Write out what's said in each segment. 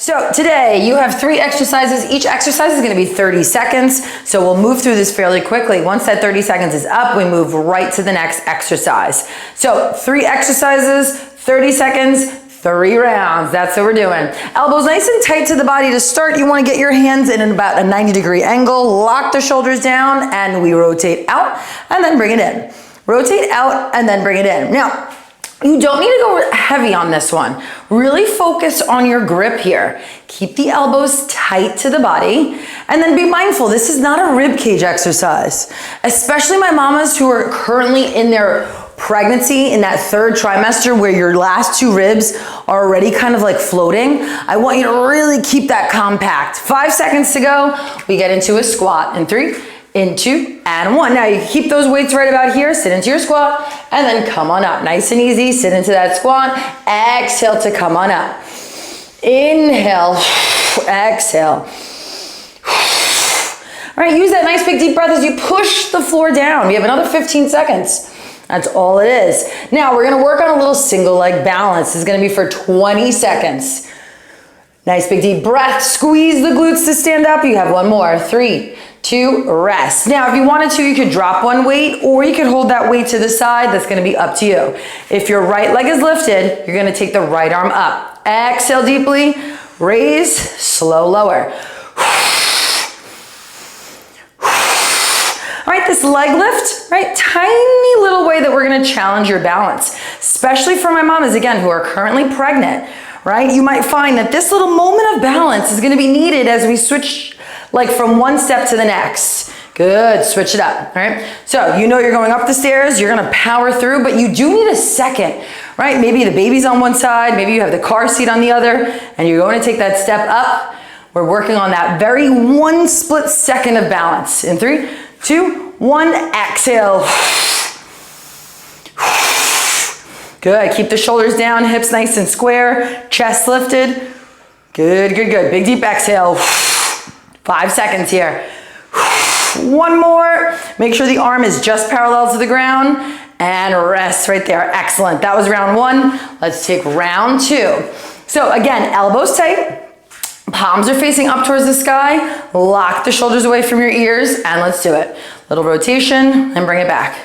So today you have 3 exercises. Each exercise is gonna be 30 seconds. So we'll move through this fairly quickly. Once that 30 seconds is up, we move right to the next exercise. So 3 exercises, 30 seconds, 3 rounds. That's what we're doing. Elbows nice and tight to the body to start. You wanna get your hands in about a 90-degree angle, lock the shoulders down, and we rotate out and then bring it in. Rotate out and then bring it in. Now, you don't need to go heavy on this one. Really focus on your grip here. Keep the elbows tight to the body and then be mindful, this is not a rib cage exercise. Especially my mamas who are currently in their pregnancy in that 3rd trimester where your last 2 ribs are already kind of like floating. I want you to really keep that compact. 5 seconds to go. We get into a squat in 3, in 2, and 1. Now you keep those weights right about here, sit into your squat, and then come on up. Nice and easy, sit into that squat, exhale to come on up. Inhale, exhale. All right, use that nice big deep breath as you push the floor down. We have another 15 seconds. That's all it is. Now we're gonna work on a little single leg balance. This is gonna be for 20 seconds. Nice big deep breath, squeeze the glutes to stand up. You have 1 more, 3, 2, rest. Now, if you wanted to, you could drop 1 weight or you could hold that weight to the side. That's gonna be up to you. If your right leg is lifted, you're gonna take the right arm up. Exhale deeply, raise, slow lower. All right, this leg lift, right? Tiny little way that we're gonna challenge your balance, especially for my mamas, again, who are currently pregnant, right? You might find that this little moment of balance is gonna be needed as we switch like from one step to the next. Good, switch it up, all right? So you know you're going up the stairs, you're gonna power through, but you do need a second, right? Maybe the baby's on one side, maybe you have the car seat on the other, and you're going to take that step up. We're working on that very 1 split second of balance. In 3, 2, 1, exhale. Good, keep the shoulders down, hips nice and square, chest lifted. Good, good, good. Big deep exhale. 5 seconds here. 1 more. Make sure the arm is just parallel to the ground and rest right there. Excellent. That was round 1. Let's take round 2. So again, elbows tight. Palms are facing up towards the sky. Lock the shoulders away from your ears and let's do it. Little rotation and bring it back.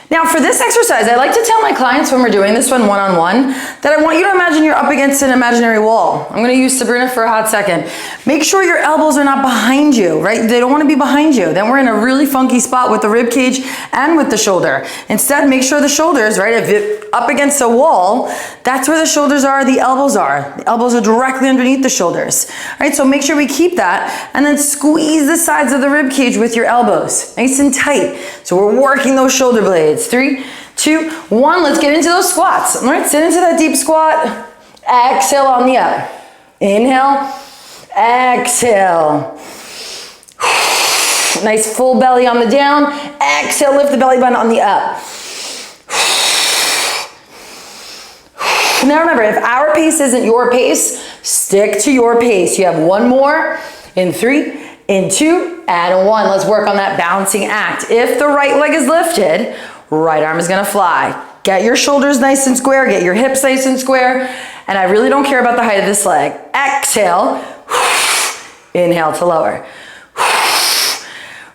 Now for this exercise, I like to tell my clients when we're doing this one one-on-one that I want you to imagine you're up against an imaginary wall. I'm gonna use Sabrina for a hot second. Make sure your elbows are not behind you, right? They don't wanna be behind you. Then we're in a really funky spot with the rib cage and with the shoulder. Instead, make sure the shoulders, right? If you're up against a wall, that's where the shoulders are, the elbows are. The elbows are directly underneath the shoulders, right? So make sure we keep that and then squeeze the sides of the rib cage with your elbows, nice and tight. So we're working those shoulder blades. 3, 2, 1, let's get into those squats. All right, sit into that deep squat. Exhale on the up. Inhale, exhale. Nice full belly on the down. Exhale, lift the belly button on the up. Now remember, if our pace isn't your pace, stick to your pace. You have 1 more in 3, in 2, and 1. Let's work on that balancing act. If the right leg is lifted, right arm is gonna fly. Get your shoulders nice and square, get your hips nice and square, and I really don't care about the height of this leg. Exhale, inhale to lower.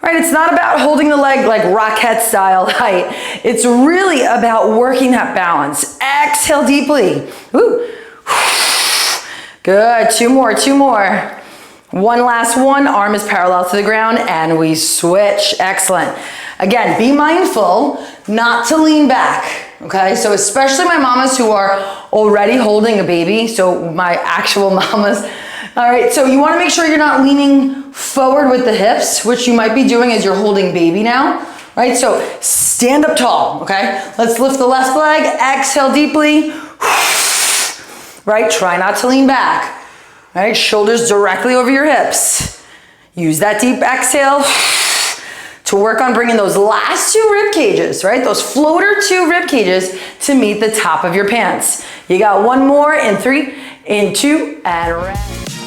Right, it's not about holding the leg like rocket style height. It's really about working that balance. Exhale deeply. Woo. Good, 2 more, 2 more. 1 last one, arm is parallel to the ground and we switch. Excellent. Again, be mindful not to lean back, okay? So especially my mamas who are already holding a baby, so my actual mamas. All right, so you wanna make sure you're not leaning forward with the hips, which you might be doing as you're holding baby now, right? So stand up tall, okay? Let's lift the left leg, exhale deeply. Right, try not to lean back. All right, shoulders directly over your hips. Use that deep exhale to work on bringing those last 2 rib cages, right? Those floater 2 rib cages to meet the top of your pants. You got 1 more in 3, in 2, and rest.